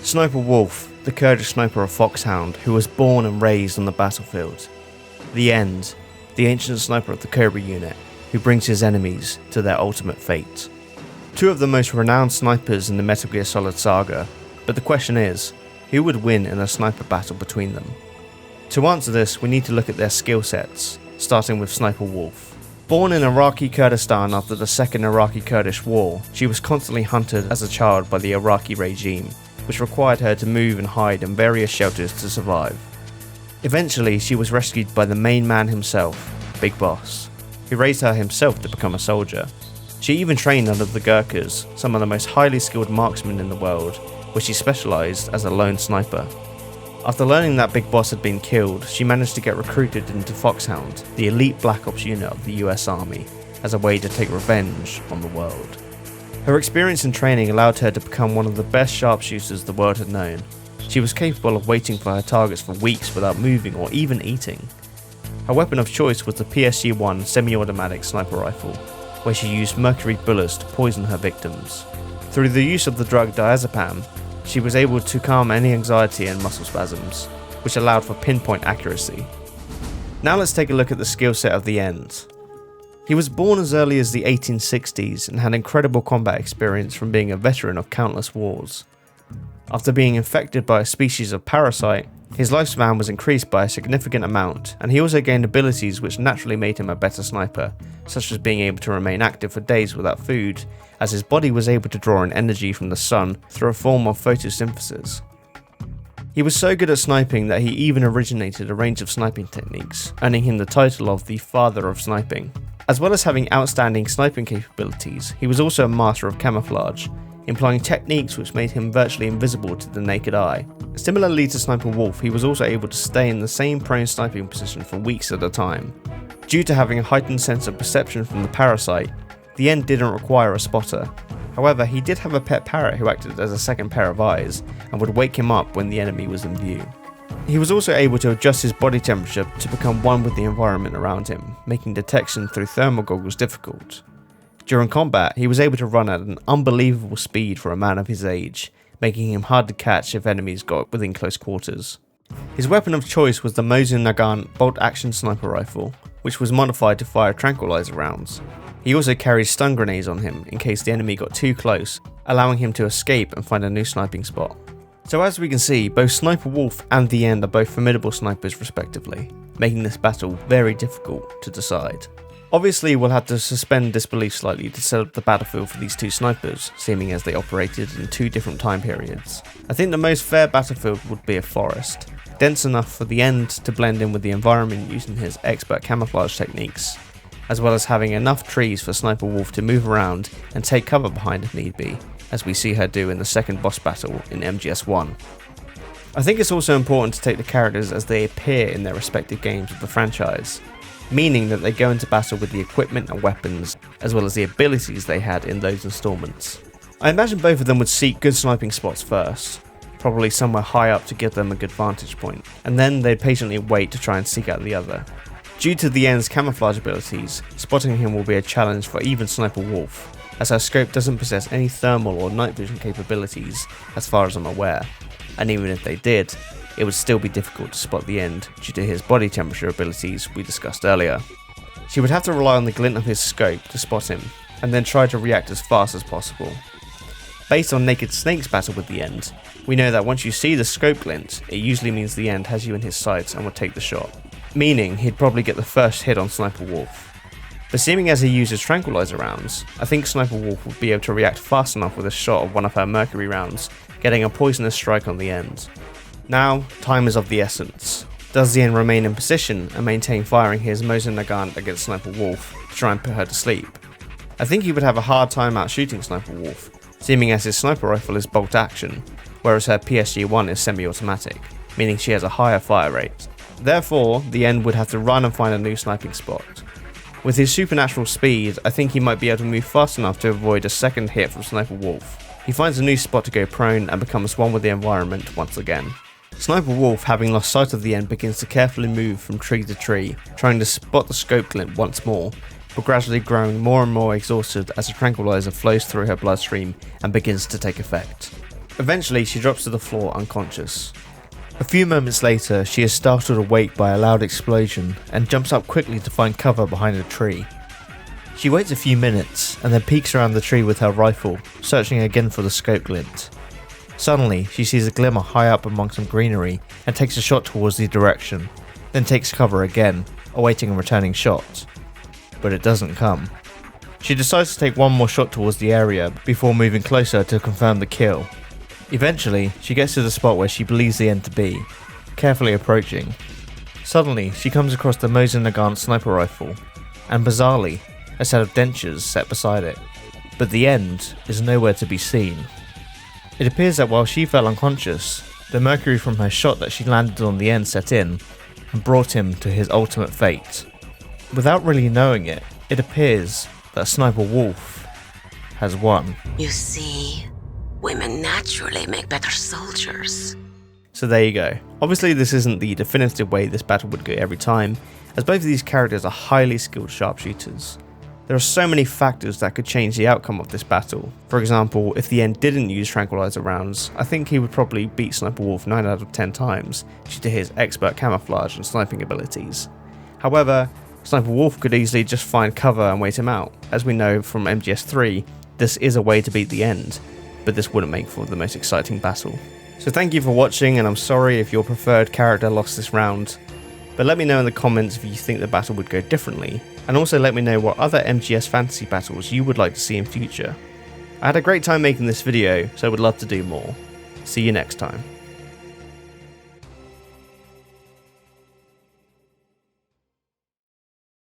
Sniper Wolf, the Kurdish sniper of Foxhound, who was born and raised on the battlefield. The End, the ancient sniper of the Cobra unit, who brings his enemies to their ultimate fate. Two of the most renowned snipers in the Metal Gear Solid saga, but the question is, who would win in a sniper battle between them? To answer this, we need to look at their skill sets, starting with Sniper Wolf. Born in Iraqi Kurdistan after the Second Iraqi-Kurdish War, she was constantly hunted as a child by the Iraqi regime, which required her to move and hide in various shelters to survive. Eventually, she was rescued by the main man himself, Big Boss, who raised her himself to become a soldier. She even trained under the Gurkhas, some of the most highly skilled marksmen in the world, where she specialised as a lone sniper. After learning that Big Boss had been killed, she managed to get recruited into Foxhound, the elite Black Ops unit of the US Army, as a way to take revenge on the world. Her experience and training allowed her to become one of the best sharpshooters the world had known. She was capable of waiting for her targets for weeks without moving or even eating. Her weapon of choice was the PSG-1 semi-automatic sniper rifle, where she used mercury bullets to poison her victims. Through the use of the drug diazepam, she was able to calm any anxiety and muscle spasms, which allowed for pinpoint accuracy. Now let's take a look at the skill set of the End. He was born as early as the 1860s and had incredible combat experience from being a veteran of countless wars. After being infected by a species of parasite, his lifespan was increased by a significant amount, and he also gained abilities which naturally made him a better sniper, such as being able to remain active for days without food, as his body was able to draw in energy from the sun through a form of photosynthesis. He was so good at sniping that he even originated a range of sniping techniques, earning him the title of the Father of Sniping. As well as having outstanding sniping capabilities, he was also a master of camouflage, employing techniques which made him virtually invisible to the naked eye. Similarly to Sniper Wolf, he was also able to stay in the same prone sniping position for weeks at a time. Due to having a heightened sense of perception from the parasite, the End didn't require a spotter. However, he did have a pet parrot who acted as a second pair of eyes and would wake him up when the enemy was in view. He was also able to adjust his body temperature to become one with the environment around him, making detection through thermal goggles difficult. During combat, he was able to run at an unbelievable speed for a man of his age, making him hard to catch if enemies got within close quarters. His weapon of choice was the Mosin Nagant bolt-action sniper rifle, which was modified to fire tranquilizer rounds. He also carried stun grenades on him in case the enemy got too close, allowing him to escape and find a new sniping spot. So as we can see, both Sniper Wolf and the End are both formidable snipers respectively, making this battle very difficult to decide. Obviously, we'll have to suspend disbelief slightly to set up the battlefield for these two snipers, seeming as they operated in two different time periods. I think the most fair battlefield would be a forest, dense enough for the End to blend in with the environment using his expert camouflage techniques, as well as having enough trees for Sniper Wolf to move around and take cover behind if need be, as we see her do in the second boss battle in MGS1. I think it's also important to take the characters as they appear in their respective games of the franchise, meaning that they go into battle with the equipment and weapons, as well as the abilities they had in those installments. I imagine both of them would seek good sniping spots first, probably somewhere high up to give them a good vantage point, and then they'd patiently wait to try and seek out the other. Due to the End's camouflage abilities, spotting him will be a challenge for even Sniper Wolf, as her scope doesn't possess any thermal or night vision capabilities as far as I'm aware, and even if they did, it would still be difficult to spot the End due to his body temperature abilities we discussed earlier. She would have to rely on the glint of his scope to spot him, and then try to react as fast as possible. Based on Naked Snake's battle with the End, we know that once you see the scope glint, it usually means the End has you in his sights and will take the shot, meaning he'd probably get the first hit on Sniper Wolf. But seeming as he uses tranquilizer rounds, I think Sniper Wolf would be able to react fast enough with a shot of one of her mercury rounds, getting a poisonous strike on the End. Now, time is of the essence. Does the End remain in position and maintain firing his Mosin Nagant against Sniper Wolf to try and put her to sleep? I think he would have a hard time out shooting Sniper Wolf, seeming as his sniper rifle is bolt action, whereas her PSG-1 is semi-automatic, meaning she has a higher fire rate. Therefore, the End would have to run and find a new sniping spot. With his supernatural speed, I think he might be able to move fast enough to avoid a second hit from Sniper Wolf. He finds a new spot to go prone and becomes one with the environment once again. Sniper Wolf, having lost sight of the End, begins to carefully move from tree to tree, trying to spot the scope glint once more, but gradually growing more and more exhausted as a tranquilizer flows through her bloodstream and begins to take effect. Eventually, she drops to the floor unconscious. A few moments later, she is startled awake by a loud explosion and jumps up quickly to find cover behind a tree. She waits a few minutes and then peeks around the tree with her rifle, searching again for the scope glint. Suddenly, she sees a glimmer high up among some greenery and takes a shot towards the direction, then takes cover again, awaiting a returning shot. But it doesn't come. She decides to take one more shot towards the area before moving closer to confirm the kill. Eventually, she gets to the spot where she believes the end to be, carefully approaching. Suddenly, she comes across the Mosin Nagant sniper rifle, and bizarrely, a set of dentures set beside it, but the end is nowhere to be seen. It appears that while she fell unconscious, the mercury from her shot that she landed on the end set in, and brought him to his ultimate fate. Without really knowing it, it appears that Sniper Wolf has won. You see, women naturally make better soldiers. So there you go. Obviously this isn't the definitive way this battle would go every time, as both of these characters are highly skilled sharpshooters. There are so many factors that could change the outcome of this battle. For example, if the End didn't use tranquilizer rounds, I think he would probably beat Sniper Wolf 9 out of 10 times due to his expert camouflage and sniping abilities. However, Sniper Wolf could easily just find cover and wait him out. As we know from MGS3, this is a way to beat the End, but this wouldn't make for the most exciting battle. So thank you for watching, and I'm sorry if your preferred character lost this round, but let me know in the comments if you think the battle would go differently, and also let me know what other MGS fantasy battles you would like to see in future. I had a great time making this video, so I would love to do more. See you next time.